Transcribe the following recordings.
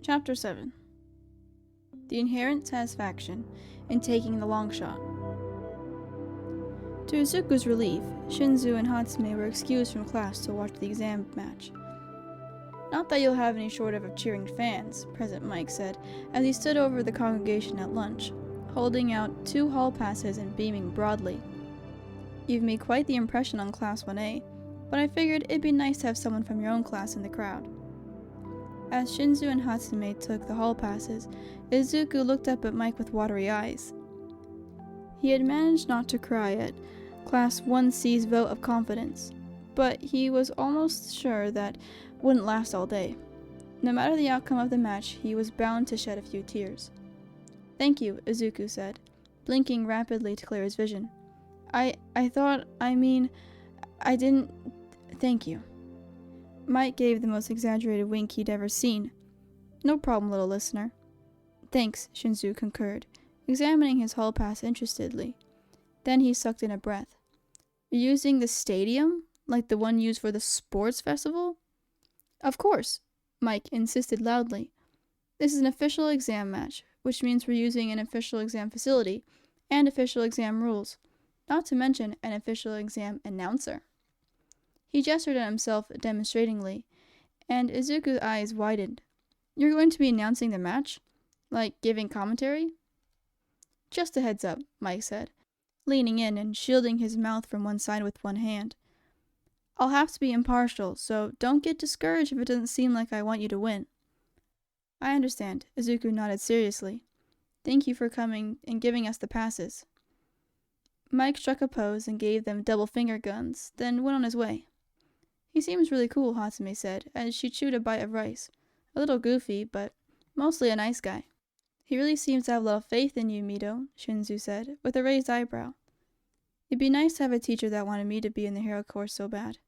Chapter 7. The inherent satisfaction in taking the long shot. To Izuku's relief, Shinzu and Hatsume were excused from class to watch the exam match. Not that you'll have any short of cheering fans, President Mike said, as he stood over the congregation at lunch, holding out 2 hall passes and beaming broadly. You've made quite the impression on Class 1A, but I figured it'd be nice to have someone from your own class in the crowd. As Shinzu and Hatsume took the hall passes, Izuku looked up at Mike with watery eyes. He had managed not to cry at Class 1C's vote of confidence, but he was almost sure that wouldn't last all day. No matter the outcome of the match, he was bound to shed a few tears. "Thank you," Izuku said, blinking rapidly to clear his vision. I didn't... Thank you." Mike gave the most exaggerated wink he'd ever seen. "No problem, little listener." "Thanks," Shinzu concurred, examining his hall pass interestedly. Then he sucked in a breath. "You're using the stadium? Like the one used for the sports festival?" "Of course," Mike insisted loudly. "This is an official exam match, which means we're using an official exam facility and official exam rules, not to mention an official exam announcer." He gestured at himself demonstratingly, and Izuku's eyes widened. "You're going to be announcing the match? Like giving commentary?" "Just a heads up," Mike said, leaning in and shielding his mouth from one side with one hand. "I'll have to be impartial, so don't get discouraged if it doesn't seem like I want you to win." "I understand," Izuku nodded seriously. "Thank you for coming and giving us the passes." Mike struck a pose and gave them double finger guns, then went on his way. "He seems really cool," Hatsume said, as she chewed a bite of rice. "A little goofy, but mostly a nice guy." "He really seems to have a lot of faith in you, Mito," Shinzu said, with a raised eyebrow. "It'd be nice to have a teacher that wanted me to be in the hero course so bad."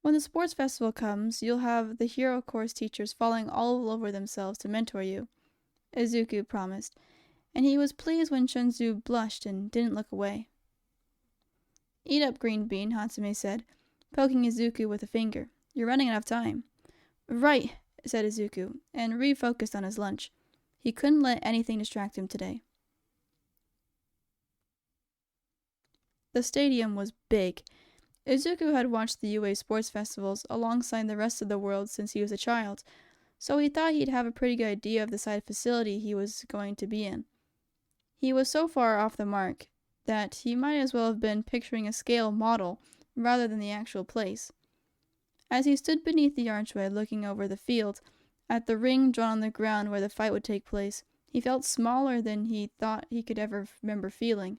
"When the sports festival comes, you'll have the hero course teachers falling all over themselves to mentor you," Izuku promised, and he was pleased when Shinzu blushed and didn't look away. "Eat up, green bean," Hatsume said, poking Izuku with a finger. "You're running out of time." "Right," said Izuku, and refocused on his lunch. He couldn't let anything distract him today. The stadium was big. Izuku had watched the UA sports festivals alongside the rest of the world since he was a child, so he thought he'd have a pretty good idea of the size facility he was going to be in. He was so far off the mark that he might as well have been picturing a scale model rather than the actual place. As he stood beneath the archway looking over the field, at the ring drawn on the ground where the fight would take place, he felt smaller than he thought he could ever remember feeling.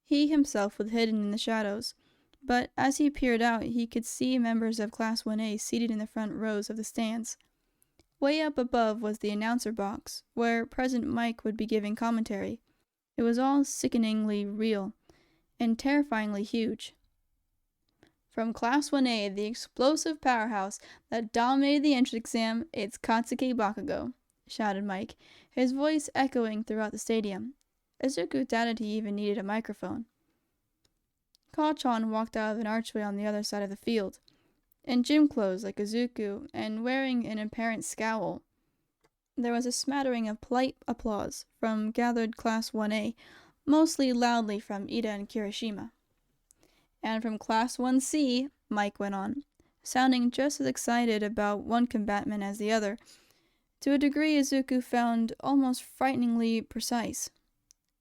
He himself was hidden in the shadows, but as he peered out, he could see members of Class 1A seated in the front rows of the stands. Way up above was the announcer box, where President Mike would be giving commentary. It was all sickeningly real, and terrifyingly huge. "From Class 1A, the explosive powerhouse that dominated the entrance exam, it's Katsuki Bakugo," shouted Mike, his voice echoing throughout the stadium. Izuku doubted he even needed a microphone. Kachan walked out of an archway on the other side of the field, in gym clothes like Izuku, and wearing an apparent scowl. There was a smattering of polite applause from gathered Class 1A, mostly loudly from Ida and Kirishima. "And from Class 1C, Mike went on, sounding just as excited about one combatant as the other, to a degree Izuku found almost frighteningly precise.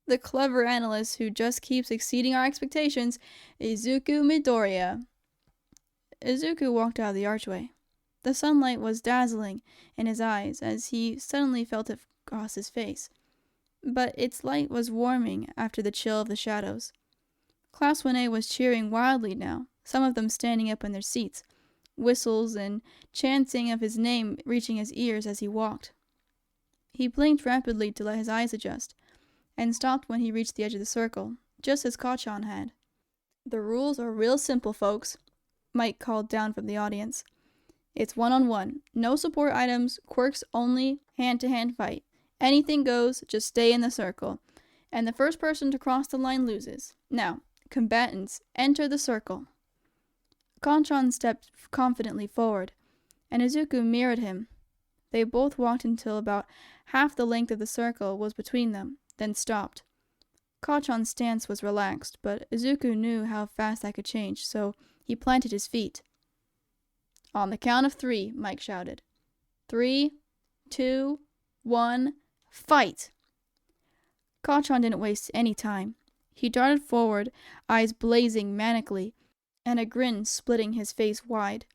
"The clever analyst who just keeps exceeding our expectations, Izuku Midoriya." Izuku walked out of the archway. The sunlight was dazzling in his eyes as he suddenly felt it cross his face, but its light was warming after the chill of the shadows. Class 1A was cheering wildly now, some of them standing up in their seats, whistles and chanting of his name reaching his ears as he walked. He blinked rapidly to let his eyes adjust, and stopped when he reached the edge of the circle, just as Kachan had. "The rules are real simple, folks," Mike called down from the audience. "It's one-on-one, no support items, quirks only, hand-to-hand fight. Anything goes, just stay in the circle, and the first person to cross the line loses. Now, combatants, enter the circle." Kachan stepped confidently forward, and Izuku mirrored him. They both walked until about half the length of the circle was between them, then stopped. Kachan's stance was relaxed, but Izuku knew how fast that could change, so he planted his feet. "On the count of 3, Mike shouted. 3, 2, 1, fight! Kachan didn't waste any time. He darted forward, eyes blazing manically, and a grin splitting his face wide.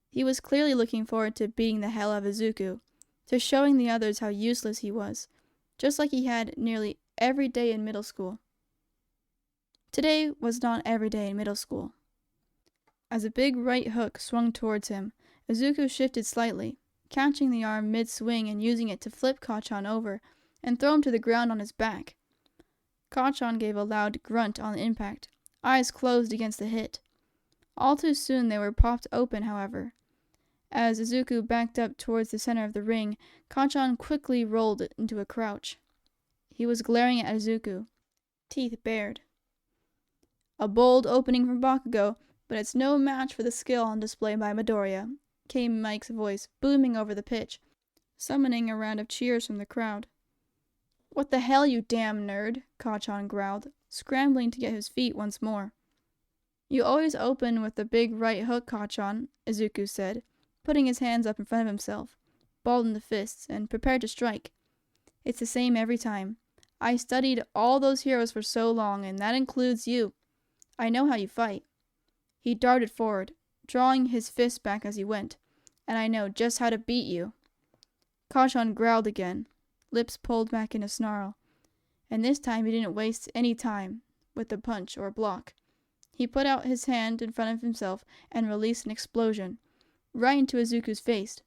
He was clearly looking forward to beating the hell out of Izuku, to showing the others how useless he was, just like he had nearly every day in middle school. Today was not every day in middle school. As a big right hook swung towards him, Izuku shifted slightly, catching the arm mid-swing and using it to flip Kachan over and throw him to the ground on his back. Kachan gave a loud grunt on the impact, eyes closed against the hit. All too soon they were popped open, however. As Izuku backed up towards the center of the ring, Kachan quickly rolled into a crouch. He was glaring at Izuku, teeth bared. "A bold opening from Bakugo, but it's no match for the skill on display by Midoriya," came Mike's voice, booming over the pitch, summoning a round of cheers from the crowd. "What the hell, you damn nerd," Kachan growled, scrambling to get his feet once more. "You always open with the big right hook, Kachan," Izuku said, putting his hands up in front of himself, balled into fists, and prepared to strike. "It's the same every time. I studied all those heroes for so long, and that includes you. I know how you fight." He darted forward, drawing his fist back as he went, "and I know just how to beat you." Kachan growled again, lips pulled back in a snarl, and this time he didn't waste any time with the punch or block. He put out his hand in front of himself and released an explosion, right into Izuku's face,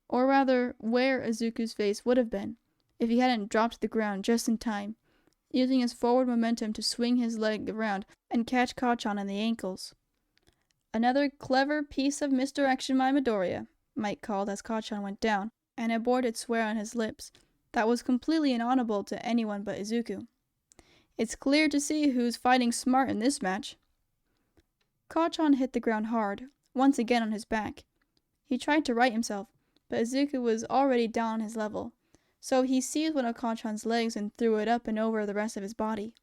or rather where Izuku's face would have been, if he hadn't dropped to the ground just in time, using his forward momentum to swing his leg around and catch Kachan in the ankles. "Another clever piece of misdirection by Midoriya," Mike called as Kachan went down, an aborted swear on his lips that was completely inaudible to anyone but Izuku. "It's clear to see who's fighting smart in this match." Kachan hit the ground hard, once again on his back. He tried to right himself, but Izuku was already down on his level, so he seized one of Kachan's legs and threw it up and over the rest of his body.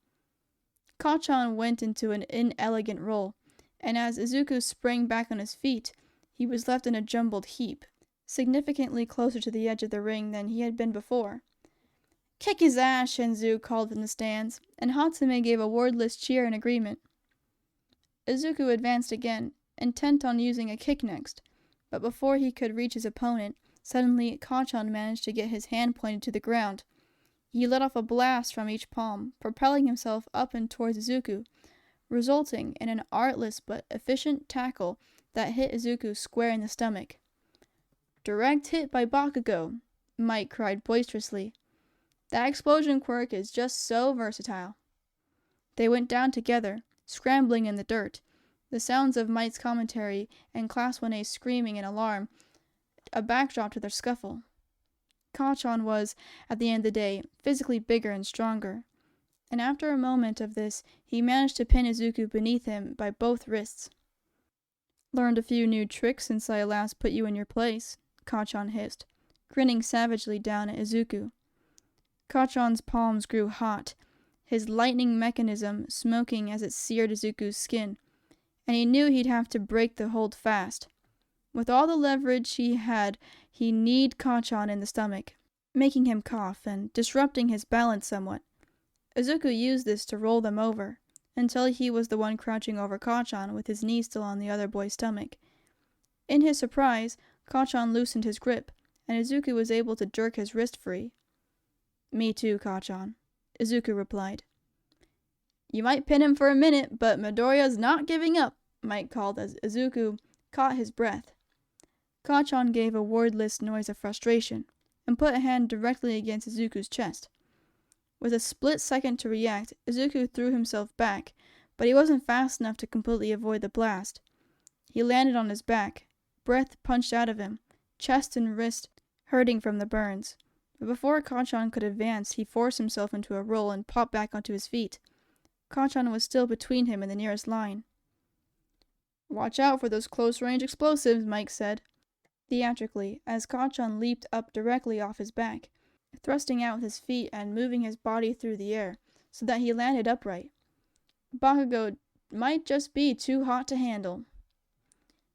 Kachan went into an inelegant roll, and as Izuku sprang back on his feet, he was left in a jumbled heap, significantly closer to the edge of the ring than he had been before. "Kick his ass!" Shinzu called from the stands, and Hatsume gave a wordless cheer in agreement. Izuku advanced again, intent on using a kick next, but before he could reach his opponent, suddenly Kachan managed to get his hand pointed to the ground. He let off a blast from each palm, propelling himself up and towards Izuku, resulting in an artless but efficient tackle that hit Izuku square in the stomach. "Direct hit by Bakugo," Mike cried boisterously. "That explosion quirk is just so versatile." They went down together, scrambling in the dirt, the sounds of Mike's commentary and Class 1A screaming in alarm a backdrop to their scuffle. Kachan was, at the end of the day, physically bigger and stronger, and after a moment of this, he managed to pin Izuku beneath him by both wrists. "Learned a few new tricks since I last put you in your place," Kachan hissed, grinning savagely down at Izuku. Kachan's palms grew hot, his lightning mechanism smoking as it seared Izuku's skin, and he knew he'd have to break the hold fast. With all the leverage he had, he kneed Kachan in the stomach, making him cough and disrupting his balance somewhat. Izuku used this to roll them over, until he was the one crouching over Kachan with his knee still on the other boy's stomach. In his surprise, Kachan loosened his grip, and Izuku was able to jerk his wrist free. "Me too, Kachan," Izuku replied. "You might pin him for a minute, but Midoriya's not giving up," Mike called as Izuku caught his breath. Kachan gave a wordless noise of frustration, and put a hand directly against Izuku's chest. With a split second to react, Izuku threw himself back, but he wasn't fast enough to completely avoid the blast. He landed on his back, breath punched out of him, chest and wrist hurting from the burns. But before Kachan could advance, he forced himself into a roll and popped back onto his feet. Kachan was still between him and the nearest line. "Watch out for those close-range explosives," Mike said. theatrically as Kachan leaped up directly off his back, thrusting out with his feet and moving his body through the air so that he landed upright. Bakugo might just be too hot to handle.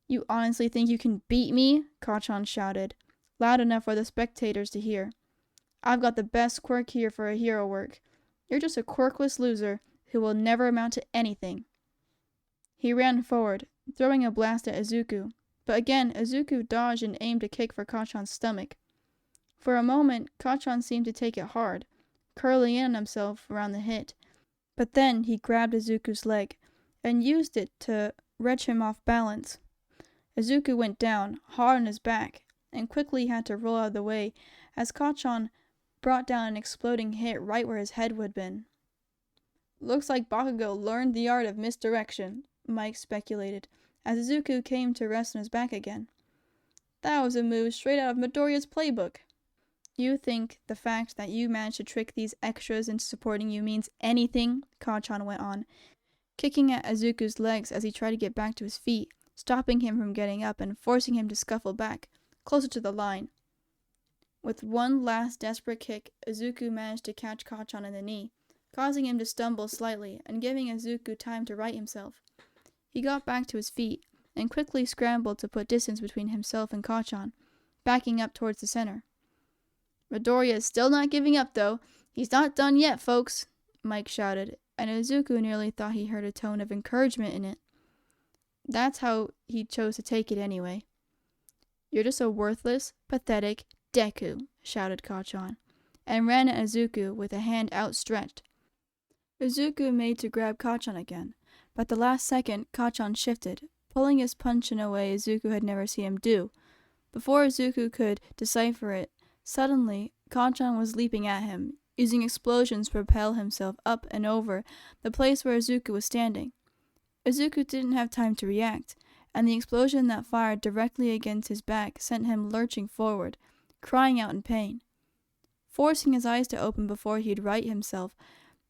"You honestly think you can beat me?" Kachan shouted, loud enough for the spectators to hear. "I've got the best quirk here for a hero work. You're just a quirkless loser who will never amount to anything." He ran forward, throwing a blast at Izuku, but again Izuku dodged and aimed a kick for Kachan's stomach. For a moment, Kachan seemed to take it hard, curling in on himself around the hit, but then he grabbed Izuku's leg and used it to wrench him off balance. Izuku went down, hard on his back, and quickly had to roll out of the way as Kachan brought down an exploding hit right where his head would have been. "Looks like Bakugo learned the art of misdirection," Mike speculated, as Izuku came to rest on his back again. "That was a move straight out of Midoriya's playbook." "You think the fact that you managed to trick these extras into supporting you means anything?" Kachan went on, kicking at Izuku's legs as he tried to get back to his feet, stopping him from getting up and forcing him to scuffle back, closer to the line. With one last desperate kick, Izuku managed to catch Kachan in the knee, causing him to stumble slightly and giving Izuku time to right himself. He got back to his feet and quickly scrambled to put distance between himself and Kachan, backing up towards the center. "Midoriya is still not giving up, though. He's not done yet, folks," Mike shouted, and Izuku nearly thought he heard a tone of encouragement in it. That's how he chose to take it anyway. "You're just a worthless, pathetic Deku," shouted Kachan, and ran at Izuku with a hand outstretched. Izuku made to grab Kachan again, but at the last second Kachan shifted, pulling his punch in a way Izuku had never seen him do. Before Izuku could decipher it, suddenly Kachan was leaping at him, using explosions to propel himself up and over the place where Izuku was standing. Izuku didn't have time to react, and the explosion that fired directly against his back sent him lurching forward, crying out in pain. Forcing his eyes to open before he'd right himself,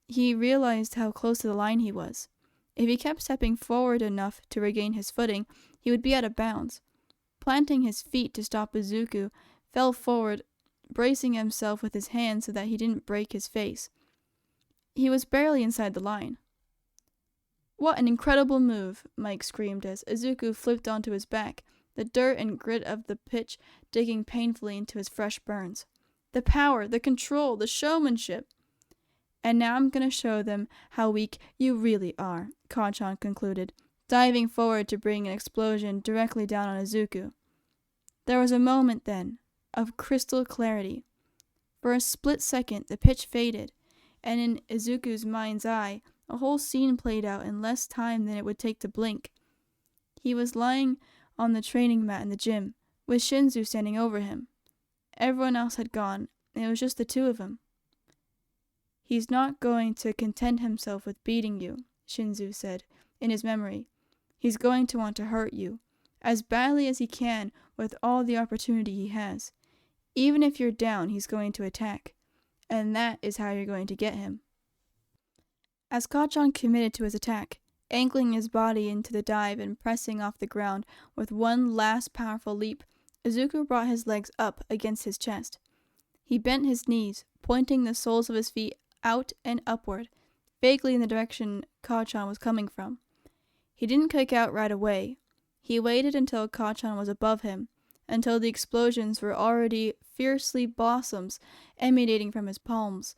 he realized how close to the line he was. If he kept stepping forward enough to regain his footing, he would be out of bounds. Planting his feet to stop Izuku, fell forward, bracing himself with his hands so that he didn't break his face. He was barely inside the line. "What an incredible move!" Mike screamed as Izuku flipped onto his back, the dirt and grit of the pitch digging painfully into his fresh burns. "The power, the control, the showmanship!" "And now I'm going to show them how weak you really are," Kachan concluded, diving forward to bring an explosion directly down on Izuku. There was a moment then of crystal clarity. For a split second the pitch faded, and in Izuku's mind's eye, a whole scene played out in less time than it would take to blink. He was lying on the training mat in the gym, with Shinzu standing over him. Everyone else had gone, and it was just the two of them. "He's not going to content himself with beating you," Shinzu said, in his memory. "He's going to want to hurt you, as badly as he can with all the opportunity he has. Even if you're down, he's going to attack. And that is how you're going to get him." As Kachan committed to his attack, angling his body into the dive and pressing off the ground with one last powerful leap, Izuku brought his legs up against his chest. He bent his knees, pointing the soles of his feet out and upward, vaguely in the direction Kachan was coming from. He didn't kick out right away. He waited until Kachan was above him, until the explosions were already fiercely blossoms emanating from his palms.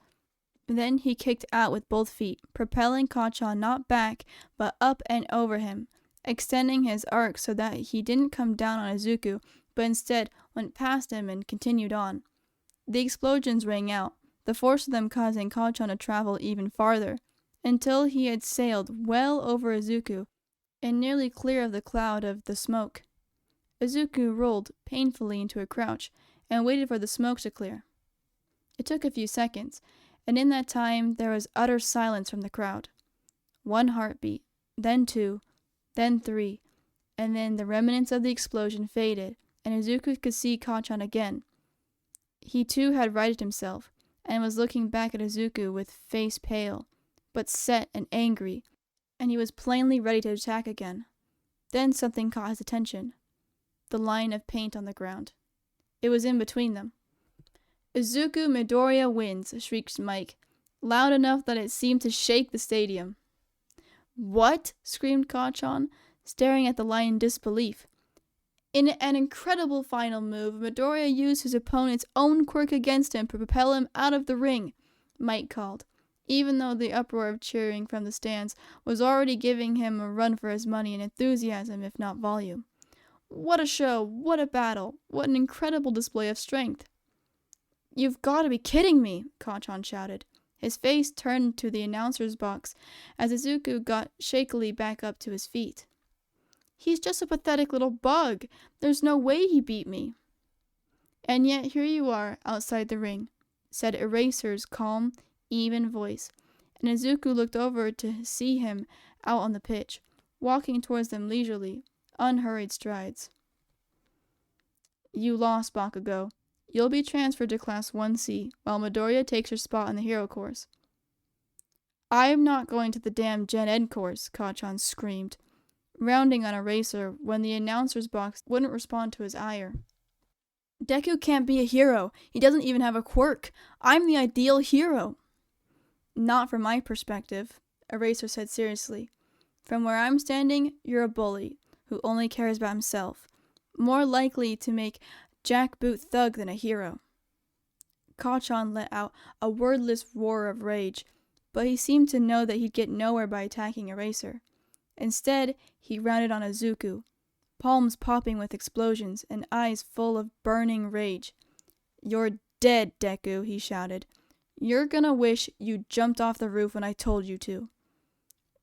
Then he kicked out with both feet, propelling Kachan not back, but up and over him, extending his arc so that he didn't come down on Izuku, but instead went past him and continued on. The explosions rang out, the force of them causing Kachan to travel even farther, until he had sailed well over Izuku, and nearly clear of the cloud of the smoke. Izuku rolled painfully into a crouch, and waited for the smoke to clear. It took a few seconds, and in that time there was utter silence from the crowd. One heartbeat, then two, then three, and then the remnants of the explosion faded, and Izuku could see Kachan again. He too had righted himself, and was looking back at Izuku with face pale, but set and angry, and he was plainly ready to attack again. Then something caught his attention. the line of paint on the ground. It was in between them. "Izuku Midoriya wins," shrieked Mike, loud enough that it seemed to shake the stadium. "What?" screamed Kacchan, staring at the line in disbelief. In an incredible final move, Midoriya used his opponent's own quirk against him to propel him out of the ring, Mike called, even though the uproar of cheering from the stands was already giving him a run for his money in enthusiasm if not volume. "What a show! What a battle! What an incredible display of strength!" "You've got to be kidding me!" Kacchan shouted. His face turned to the announcer's box as Izuku got shakily back up to his feet. "He's just a pathetic little bug. There's no way he beat me." "And yet here you are outside the ring," said Eraser's calm, even voice, and Izuku looked over to see him out on the pitch, walking towards them leisurely, unhurried strides. "You lost, Bakugo. You'll be transferred to Class 1C, while Midoriya takes her spot in the hero course." "I'm not going to the damn Gen Ed course," Kacchan screamed, rounding on Eraser when the announcer's box wouldn't respond to his ire. "Deku can't be a hero. He doesn't even have a quirk. I'm the ideal hero." "Not from my perspective," Eraser said seriously. "From where I'm standing, you're a bully who only cares about himself, more likely to make jackboot thug than a hero." Kacchan let out a wordless roar of rage, but he seemed to know that he'd get nowhere by attacking Eraser. Instead, he rounded on Izuku, palms popping with explosions and eyes full of burning rage. "You're dead, Deku," he shouted. "You're gonna wish you jumped off the roof when I told you to."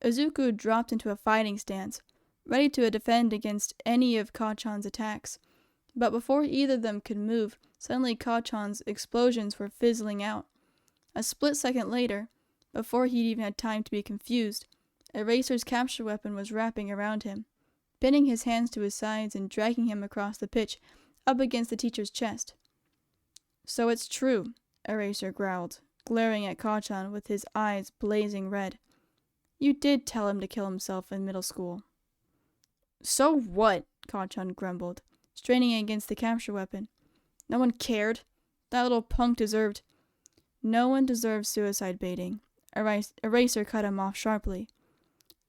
Izuku dropped into a fighting stance, ready to defend against any of Kacchan's attacks. But before either of them could move, suddenly Kacchan's explosions were fizzling out. A split second later, before he'd even had time to be confused, Eraser's capture weapon was wrapping around him, pinning his hands to his sides and dragging him across the pitch up against the teacher's chest. "So it's true," Eraser growled, glaring at Kacchan with his eyes blazing red. "You did tell him to kill himself in middle school." "So what?" Kacchan grumbled, straining against the capture weapon. "No one cared. That little punk deserved—" "No one deserves suicide baiting." Eraser cut him off sharply.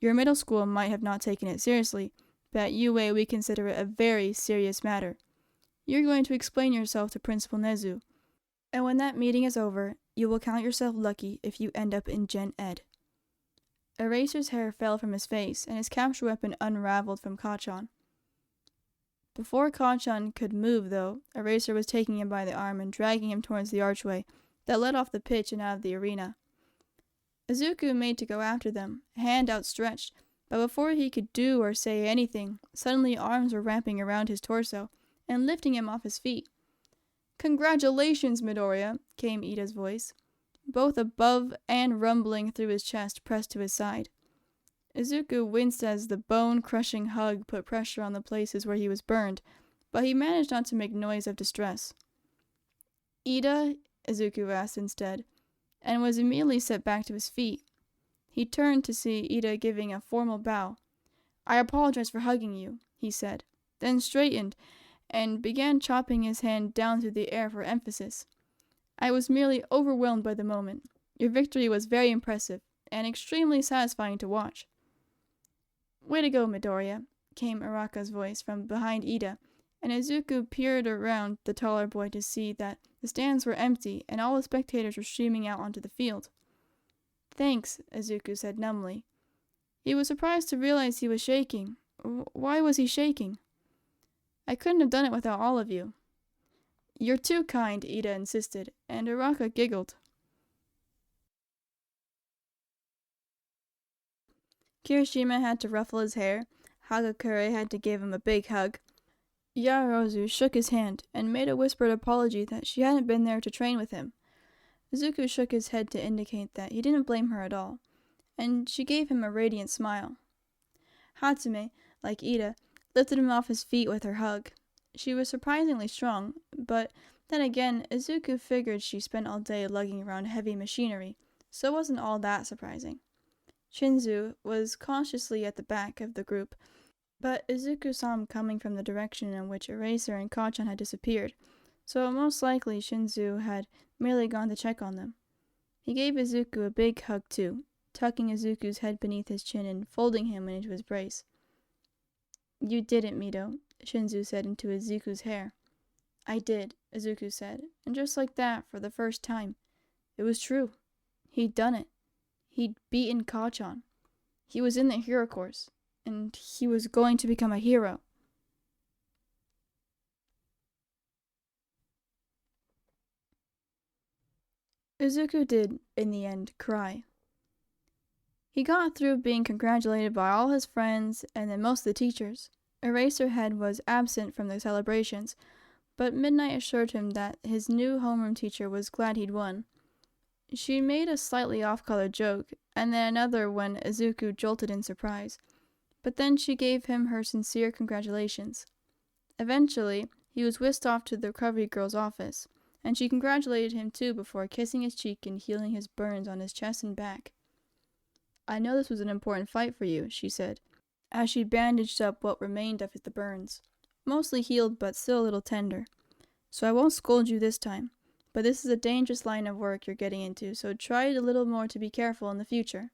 "Your middle school might have not taken it seriously, but at UA we consider it a very serious matter. You're going to explain yourself to Principal Nezu, and when that meeting is over, you will count yourself lucky if you end up in Gen Ed." Eraser's hair fell from his face, and his capture weapon unraveled from Kacchan. Before Kacchan could move, though, Eraser was taking him by the arm and dragging him towards the archway that led off the pitch and out of the arena. Izuku made to go after them, hand outstretched, but before he could do or say anything, suddenly arms were wrapping around his torso and lifting him off his feet. "Congratulations, Midoriya," came Ida's voice, both above and rumbling through his chest pressed to his side. Izuku winced as the bone-crushing hug put pressure on the places where he was burned, but he managed not to make noise of distress. "Ida?" Izuku asked instead, and was immediately set back to his feet. He turned to see Ida giving a formal bow. "I apologize for hugging you," he said, then straightened and began chopping his hand down through the air for emphasis. "I was merely overwhelmed by the moment. Your victory was very impressive and extremely satisfying to watch." "Way to go, Midoriya," came Araka's voice from behind Ida, and Izuku peered around the taller boy to see that the stands were empty and all the spectators were streaming out onto the field. "Thanks," Izuku said numbly. He was surprised to realize he was shaking. Why was he shaking? "I couldn't have done it without all of you." "You're too kind," Ida insisted, and Araka giggled. Kirishima had to ruffle his hair. Hagakure had to give him a big hug. Yaozu shook his hand and made a whispered apology that she hadn't been there to train with him. Izuku shook his head to indicate that he didn't blame her at all, and she gave him a radiant smile. Hatsume, like Ida, lifted him off his feet with her hug. She was surprisingly strong, but then again, Izuku figured she spent all day lugging around heavy machinery, so it wasn't all that surprising. Shinzu was cautiously at the back of the group, But Izuku saw him coming from the direction in which Eraser and Kacchan had disappeared, so most likely Shinzu had merely gone to check on them. He gave Izuku a big hug too, tucking Izuku's head beneath his chin and folding him into his brace. "You didn't, Mido," Shinzu said into Izuku's hair. "I did," Izuku said, and just like that, for the first time. It was true. He'd done it. He'd beaten Kacchan. He was in the hero course, and he was going to become a hero. Izuku did, in the end, cry. He got through being congratulated by all his friends and then most of the teachers. Eraserhead was absent from the celebrations, but Midnight assured him that his new homeroom teacher was glad he'd won. She made a slightly off-color joke, and then another when Izuku jolted in surprise, but then she gave him her sincere congratulations. Eventually, he was whisked off to the recovery girl's office, and she congratulated him too before kissing his cheek and healing his burns on his chest and back. "I know this was an important fight for you," she said, as she bandaged up what remained of the burns, mostly healed but still a little tender. "So I won't scold you this time, but this is a dangerous line of work you're getting into, so try a little more to be careful in the future."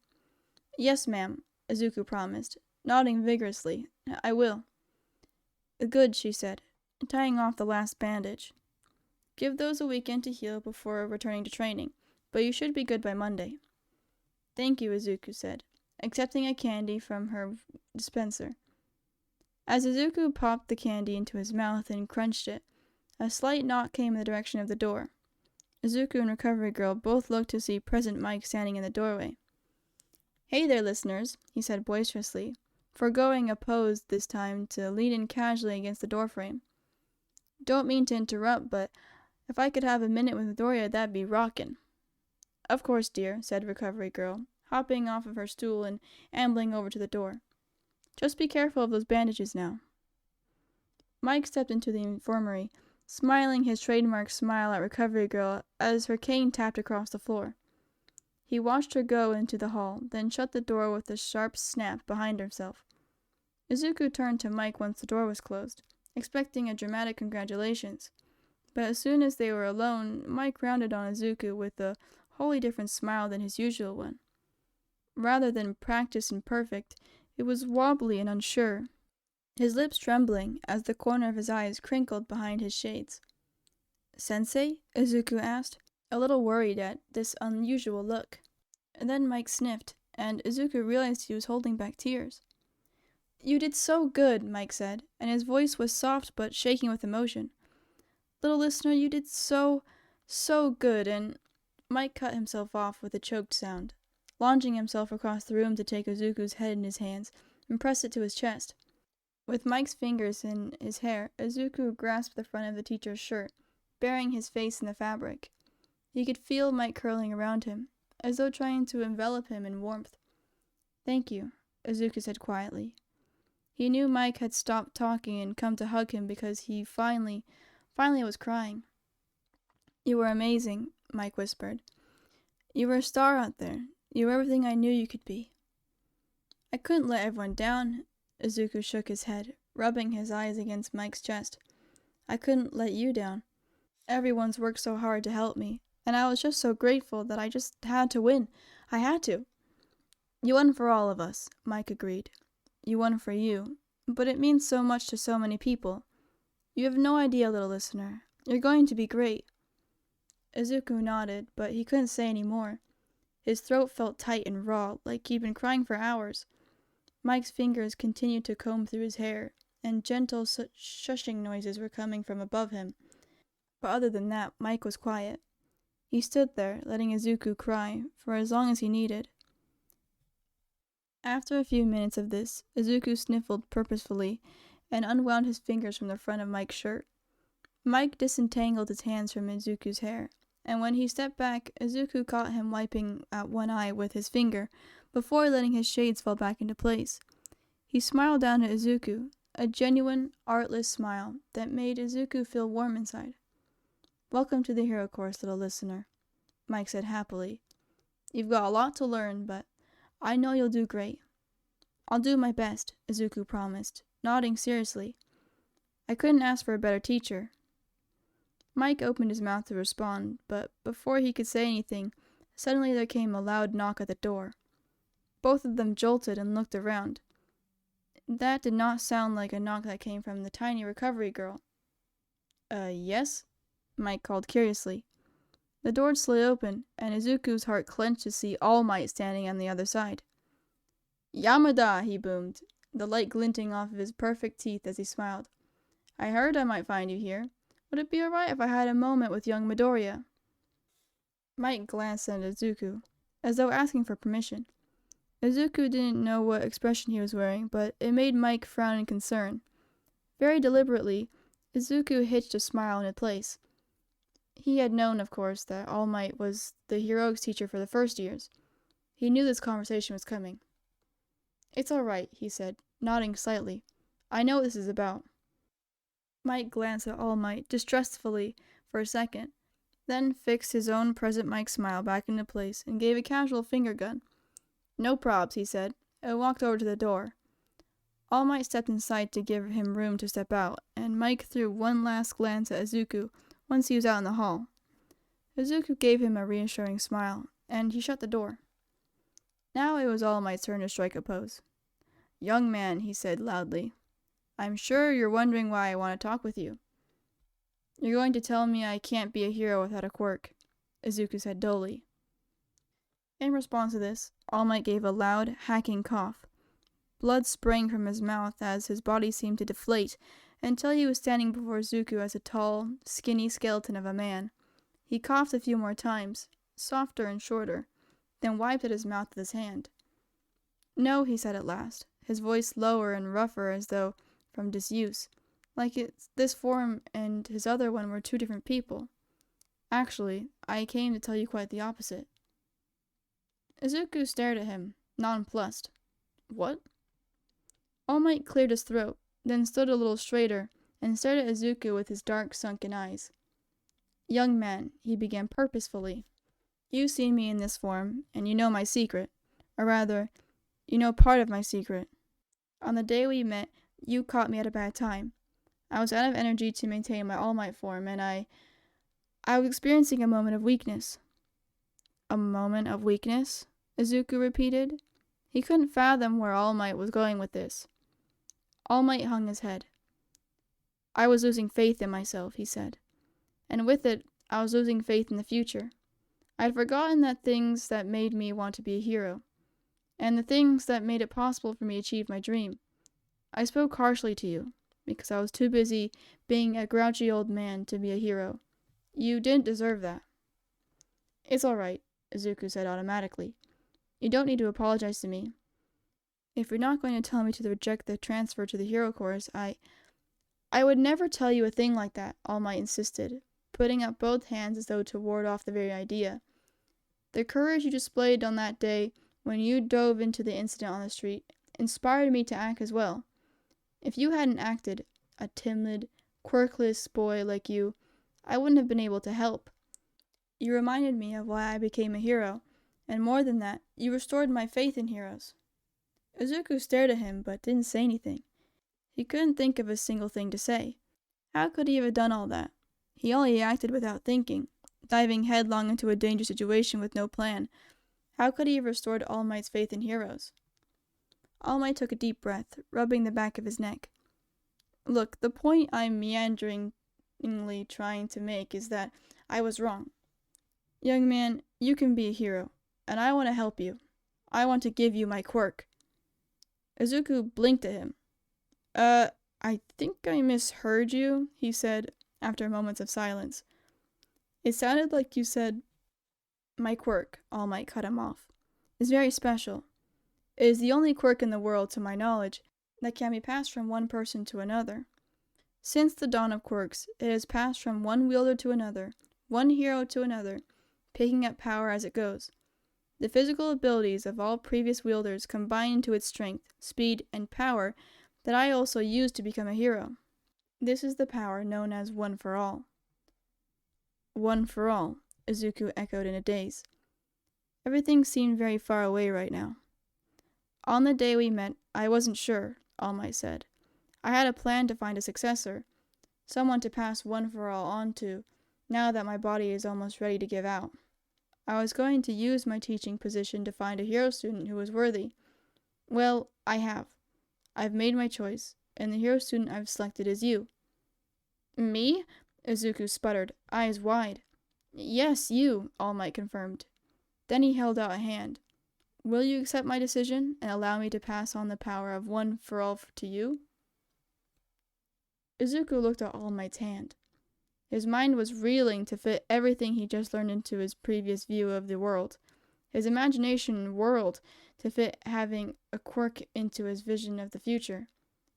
"Yes, ma'am," Izuku promised, nodding vigorously. "I will." "Good," she said, tying off the last bandage. "Give those a weekend to heal before returning to training, but you should be good by Monday." "Thank you," Izuku said, accepting a candy from her dispenser. As Izuku popped the candy into his mouth and crunched it, a slight knock came in the direction of the door. Izuku and Recovery Girl both looked to see present Mike standing in the doorway. "Hey there, listeners," he said boisterously, foregoing a pose this time to lean in casually against the doorframe. "Don't mean to interrupt, but if I could have a minute with Midoriya, that'd be rockin'." "Of course, dear," said Recovery Girl, hopping off of her stool and ambling over to the door. "Just be careful of those bandages now." Mike stepped into the infirmary, smiling his trademark smile at Recovery Girl as her cane tapped across the floor. He watched her go into the hall, then shut the door with a sharp snap behind himself. Izuku turned to Mike once the door was closed, expecting a dramatic congratulations. But as soon as they were alone, Mike rounded on Izuku with a wholly different smile than his usual one. Rather than practiced and perfect, it was wobbly and unsure, his lips trembling as the corner of his eyes crinkled behind his shades. "Sensei?" Izuku asked, a little worried at this unusual look. And then Mike sniffed, and Izuku realized he was holding back tears. "You did so good," Mike said, and his voice was soft but shaking with emotion. "Little listener, you did so good," and Mike cut himself off with a choked sound, launching himself across the room to take Izuku's head in his hands and press it to his chest. With Mike's fingers in his hair, Izuku grasped the front of the teacher's shirt, burying his face in the fabric. He could feel Mike curling around him, as though trying to envelop him in warmth. "Thank you," Izuku said quietly. He knew Mike had stopped talking and come to hug him because he finally was crying. "You were amazing," Mike whispered. "You were a star out there. You were everything I knew you could be." "I couldn't let everyone down," Izuku shook his head, rubbing his eyes against Mike's chest. "I couldn't let you down. Everyone's worked so hard to help me, and I was just so grateful that I just had to win. I had to." "You won for all of us," Mike agreed. "You won for you, but it means so much to so many people. You have no idea, little listener. You're going to be great." Izuku nodded, but he couldn't say any more. His throat felt tight and raw, like he'd been crying for hours. Mike's fingers continued to comb through his hair, and gentle shushing noises were coming from above him. But other than that, Mike was quiet. He stood there, letting Izuku cry for as long as he needed. After a few minutes of this, Izuku sniffled purposefully and unwound his fingers from the front of Mike's shirt. Mike disentangled his hands from Izuku's hair, and when he stepped back, Izuku caught him wiping at one eye with his finger before letting his shades fall back into place. He smiled down at Izuku, a genuine, artless smile that made Izuku feel warm inside. "Welcome to the hero course, little listener," Mike said happily. "You've got a lot to learn, but I know you'll do great." "I'll do my best," Izuku promised, nodding seriously. I couldn't ask for a better teacher. Mike opened his mouth to respond, but before he could say anything, suddenly there came a loud knock at the door. Both of them jolted and looked around. That did not sound like a knock that came from the tiny recovery girl. Yes? Mike called curiously. The door slid open, and Izuku's heart clenched to see All Might standing on the other side. Yamada, he boomed, the light glinting off of his perfect teeth as he smiled. I heard I might find you here. Would it be alright if I had a moment with young Midoriya? Mike glanced at Izuku, as though asking for permission. Izuku didn't know what expression he was wearing, but it made Mike frown in concern. Very deliberately, Izuku hitched a smile into place. He had known, of course, that All Might was the heroics teacher for the first years. He knew this conversation was coming. It's all right, he said, nodding slightly. I know what this is about. Mike glanced at All Might distrustfully for a second, then fixed his own present Mike smile back into place and gave a casual finger gun. No probs, he said, and walked over to the door. All Might stepped inside to give him room to step out, and Mike threw one last glance at Izuku once he was out in the hall. Izuku gave him a reassuring smile, and he shut the door. Now it was All Might's turn to strike a pose. Young man, he said loudly, I'm sure you're wondering why I want to talk with you. You're going to tell me I can't be a hero without a quirk, Izuku said dully. In response to this, All Might gave a loud, hacking cough. Blood sprang from his mouth as his body seemed to deflate until he was standing before Izuku as a tall, skinny skeleton of a man. He coughed a few more times, softer and shorter, then wiped at his mouth with his hand. No, he said at last, his voice lower and rougher as though from disuse, like this form and his other one were two different people. Actually, I came to tell you quite the opposite. Izuku stared at him, nonplussed. What? All Might cleared his throat, then stood a little straighter, and stared at Izuku with his dark, sunken eyes. Young man, he began purposefully. You've seen me in this form, and you know my secret. Or rather, you know part of my secret. On the day we met, you caught me at a bad time. I was out of energy to maintain my All Might form, and I was experiencing a moment of weakness. A moment of weakness? Izuku repeated. He couldn't fathom where All Might was going with this. All Might hung his head. I was losing faith in myself, he said. And with it, I was losing faith in the future. I had forgotten the things that made me want to be a hero, and the things that made it possible for me to achieve my dream. I spoke harshly to you, because I was too busy being a grouchy old man to be a hero. You didn't deserve that. It's all right, Izuku said automatically. You don't need to apologize to me. If you're not going to tell me to reject the transfer to the hero course, I would never tell you a thing like that, All Might insisted, putting up both hands as though to ward off the very idea. The courage you displayed on that day when you dove into the incident on the street inspired me to act as well. If you hadn't acted, a timid, quirkless boy like you, I wouldn't have been able to help. You reminded me of why I became a hero, and more than that, you restored my faith in heroes. Izuku stared at him, but didn't say anything. He couldn't think of a single thing to say. How could he have done all that? He only acted without thinking, diving headlong into a dangerous situation with no plan. How could he have restored All Might's faith in heroes? All Might took a deep breath, rubbing the back of his neck. Look, the point I'm meanderingly trying to make is that I was wrong. Young man, you can be a hero, and I want to help you. I want to give you my quirk. Izuku blinked at him. I think I misheard you, he said, after moments of silence. It sounded like you said, my quirk, All Might cut him off, is very special. It is the only quirk in the world, to my knowledge, that can be passed from one person to another. Since the dawn of quirks, it has passed from one wielder to another, one hero to another, picking up power as it goes. The physical abilities of all previous wielders combine into its strength, speed, and power that I also used to become a hero. This is the power known as One for All. One for All, Izuku echoed in a daze. Everything seemed very far away right now. On the day we met, I wasn't sure, All Might said. I had a plan to find a successor, someone to pass One for All on to, now that my body is almost ready to give out. I was going to use my teaching position to find a hero student who was worthy. Well, I have. I've made my choice, and the hero student I've selected is you. Me? Izuku sputtered, eyes wide. Yes, you, All Might confirmed. Then he held out a hand. Will you accept my decision and allow me to pass on the power of One for All to you? Izuku looked at All Might's hand. His mind was reeling to fit everything he just learned into his previous view of the world. His imagination whirled to fit having a quirk into his vision of the future.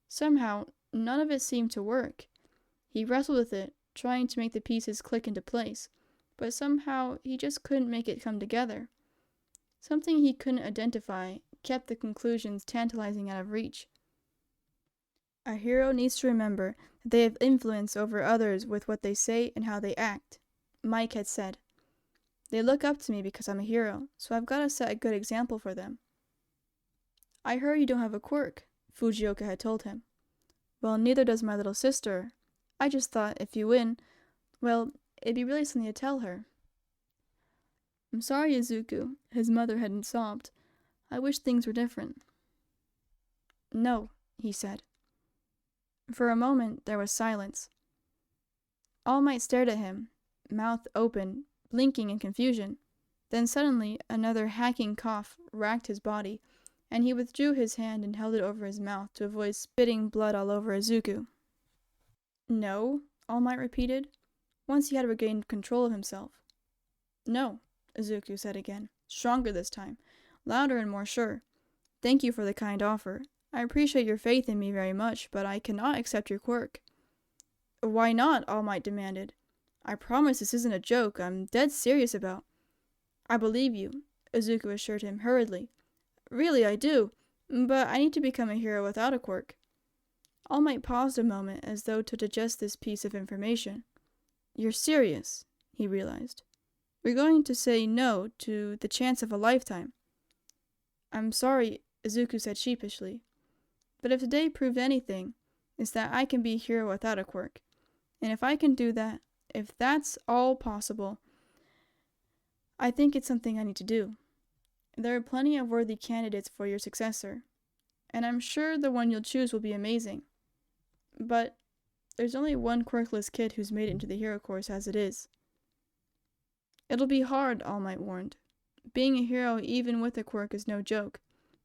Somehow, none of it seemed to work. He wrestled with it, trying to make the pieces click into place, but somehow he just couldn't make it come together. Something he couldn't identify kept the conclusions tantalizing out of reach. A hero needs to remember that they have influence over others with what they say and how they act, Mike had said. They look up to me because I'm a hero, so I've got to set a good example for them. I heard you don't have a quirk, Fujioka had told him. Well, neither does my little sister. I just thought if you win, well, it'd be really something to tell her. I'm sorry, Izuku, his mother had sobbed. I wish things were different. No, he said. For a moment, there was silence. All Might stared at him, mouth open, blinking in confusion. Then suddenly, another hacking cough racked his body, and he withdrew his hand and held it over his mouth to avoid spitting blood all over Izuku. No, All Might repeated, once he had regained control of himself. No, Izuku said again, stronger this time, louder and more sure. Thank you for the kind offer. I appreciate your faith in me very much, but I cannot accept your quirk. Why not? All Might demanded. I promise this isn't a joke. I'm dead serious about. I believe you, Izuku assured him hurriedly. Really, I do, but I need to become a hero without a quirk. All Might paused a moment as though to digest this piece of information. You're serious, he realized. We're going to say no to the chance of a lifetime. I'm sorry, Izuku said sheepishly. But if today proved anything, it's that I can be a hero without a quirk. And if I can do that, if that's all possible, I think it's something I need to do. There are plenty of worthy candidates for your successor, and I'm sure the one you'll choose will be amazing. But there's only one quirkless kid who's made it into the hero course as it is. It'll be hard, All Might warned. Being a hero even with a quirk is no joke.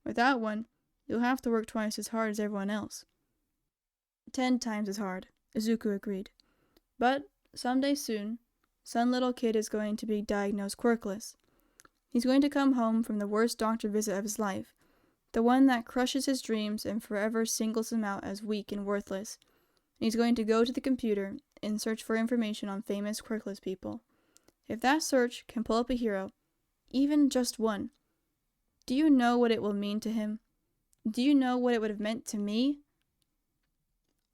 Without one, you'll have to work twice as hard as everyone else. 10 times as hard, Izuku agreed. But someday soon, some little kid is going to be diagnosed quirkless. He's going to come home from the worst doctor visit of his life, the one that crushes his dreams and forever singles him out as weak and worthless. And he's going to go to the computer and search for information on famous quirkless people. If that search can pull up a hero, even just one, do you know what it will mean to him? Do you know what it would have meant to me?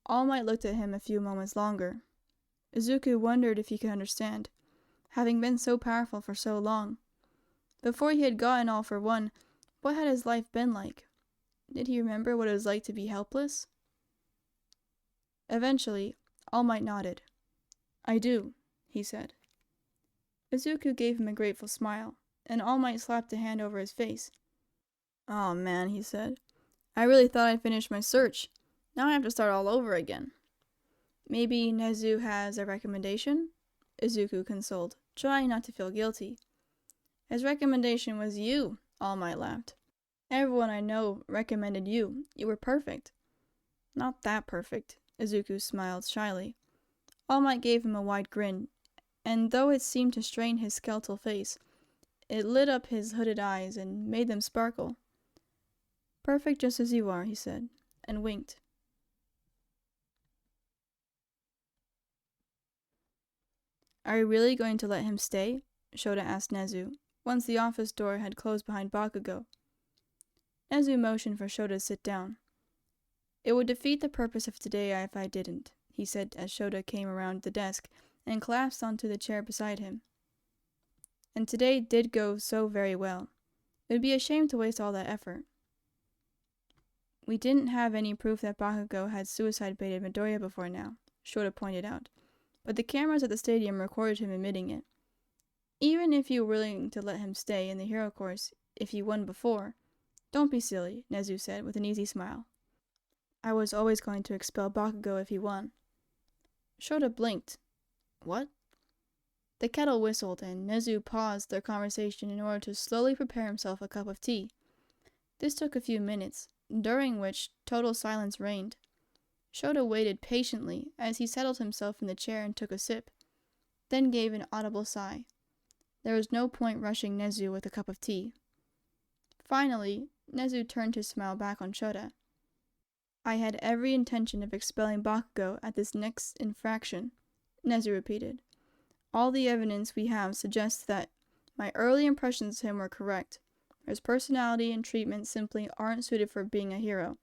All Might looked at him a few moments longer. Izuku wondered if he could understand, having been so powerful for so long. Before he had gotten All for One, what had his life been like? Did he remember what it was like to be helpless? Eventually, All Might nodded. I do, he said. Izuku gave him a grateful smile, and All Might slapped a hand over his face. Oh man, he said. I really thought I'd finished my search. Now I have to start all over again. Maybe Nezu has a recommendation? Izuku consoled, trying not to feel guilty. His recommendation was you, All Might laughed. Everyone I know recommended you. You were perfect. Not that perfect, Izuku smiled shyly. All Might gave him a wide grin, and though it seemed to strain his skeletal face, it lit up his hooded eyes and made them sparkle. Perfect just as you are, he said, and winked. Are you really going to let him stay? Shota asked Nezu, once the office door had closed behind Bakugo. Nezu motioned for Shota to sit down. It would defeat the purpose of today if I didn't, he said as Shota came around the desk and collapsed onto the chair beside him. And today did go so very well. It would be a shame to waste all that effort. We didn't have any proof that Bakugo had suicide-baited Midoriya before now, Shota pointed out, but the cameras at the stadium recorded him admitting it. Even if you were willing to let him stay in the hero course if he won before. Don't be silly, Nezu said with an easy smile. I was always going to expel Bakugo if he won. Shota blinked. What? The kettle whistled, and Nezu paused their conversation in order to slowly prepare himself a cup of tea. This took a few minutes, during which total silence reigned. Shota waited patiently as he settled himself in the chair and took a sip, then gave an audible sigh. There was no point rushing Nezu with a cup of tea. Finally, Nezu turned his smile back on Shota. I had every intention of expelling Bakugo at this next infraction, Nezu repeated. All the evidence we have suggests that my early impressions of him were correct. His personality and treatment simply aren't suited for being a hero.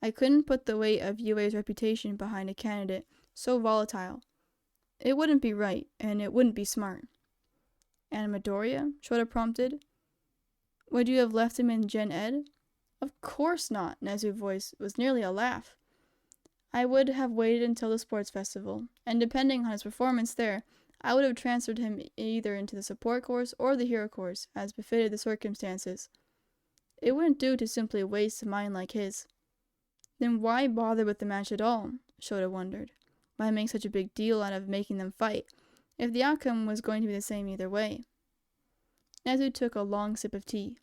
I couldn't put the weight of UA's reputation behind a candidate so volatile. It wouldn't be right, and it wouldn't be smart. And Midoriya? Shota prompted. Would you have left him in Gen Ed? Of course not, Nezu's voice was nearly a laugh. I would have waited until the sports festival, and depending on his performance there, I would have transferred him either into the support course or the hero course, as befitted the circumstances. It wouldn't do to simply waste a mind like his. Then why bother with the match at all? Shota wondered. Why make such a big deal out of making them fight, if the outcome was going to be the same either way? Nezu took a long sip of tea.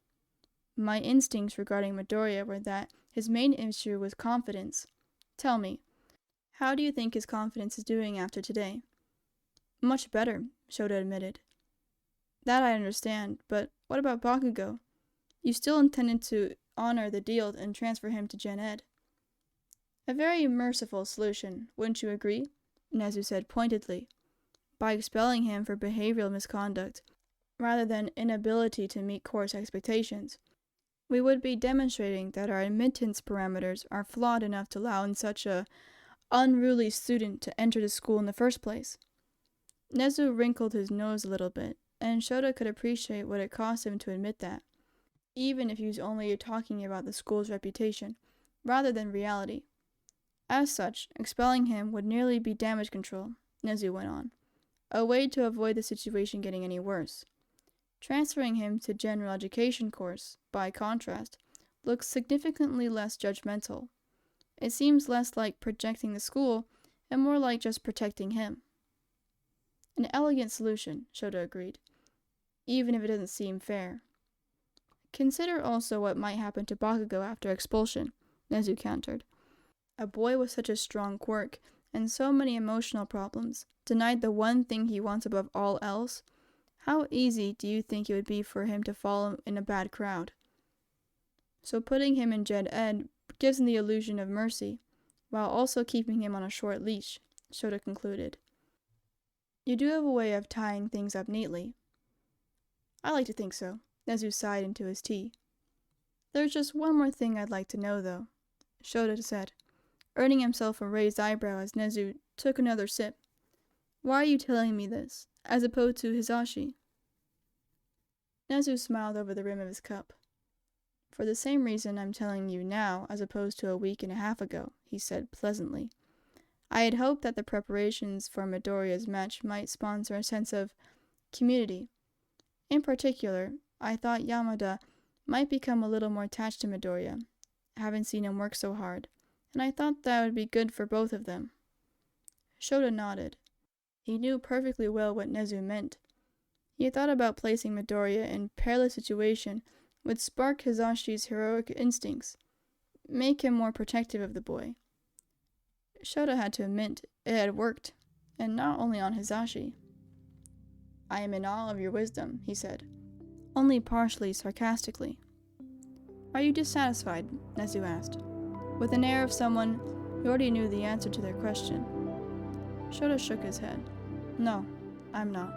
My instincts regarding Midoriya were that his main issue was confidence. Tell me, how do you think his confidence is doing after today? Much better, Shota admitted. That I understand, but what about Bakugo? You still intended to honor the deal and transfer him to Gen Ed. A very merciful solution, wouldn't you agree? Nezu said pointedly. By expelling him for behavioral misconduct, rather than inability to meet course expectations, we would be demonstrating that our admittance parameters are flawed enough to allow in such a unruly student to enter the school in the first place. Nezu wrinkled his nose a little bit, and Shota could appreciate what it cost him to admit that, even if he was only talking about the school's reputation, rather than reality. As such, expelling him would nearly be damage control, Nezu went on, a way to avoid the situation getting any worse. Transferring him to general education course, by contrast, looks significantly less judgmental. It seems less like projecting the school, and more like just protecting him. An elegant solution, Shota agreed, even if it doesn't seem fair. Consider also what might happen to Bakugo after expulsion, Nezu countered. A boy with such a strong quirk, and so many emotional problems, denied the one thing he wants above all else, how easy do you think it would be for him to fall in a bad crowd? So putting him in Gen Ed gives him the illusion of mercy, while also keeping him on a short leash, Shota concluded. You do have a way of tying things up neatly. I like to think so, Nezu sighed into his tea. There's just one more thing I'd like to know, though, Shota said, earning himself a raised eyebrow as Nezu took another sip. Why are you telling me this, as opposed to Hisashi? Nezu smiled over the rim of his cup. For the same reason I'm telling you now, as opposed to a week and a half ago, he said pleasantly. I had hoped that the preparations for Midoriya's match might sponsor a sense of community. In particular, I thought Yamada might become a little more attached to Midoriya, having seen him work so hard, and I thought that would be good for both of them. Shota nodded. He knew perfectly well what Nezu meant. He had thought about placing Midoriya in a perilous situation would spark Hisashi's heroic instincts, make him more protective of the boy. Shota had to admit it had worked, and not only on Hisashi. I am in awe of your wisdom, he said, only partially sarcastically. Are you dissatisfied? Nezu asked, with an air of someone who already knew the answer to their question. Shota shook his head. No, I'm not.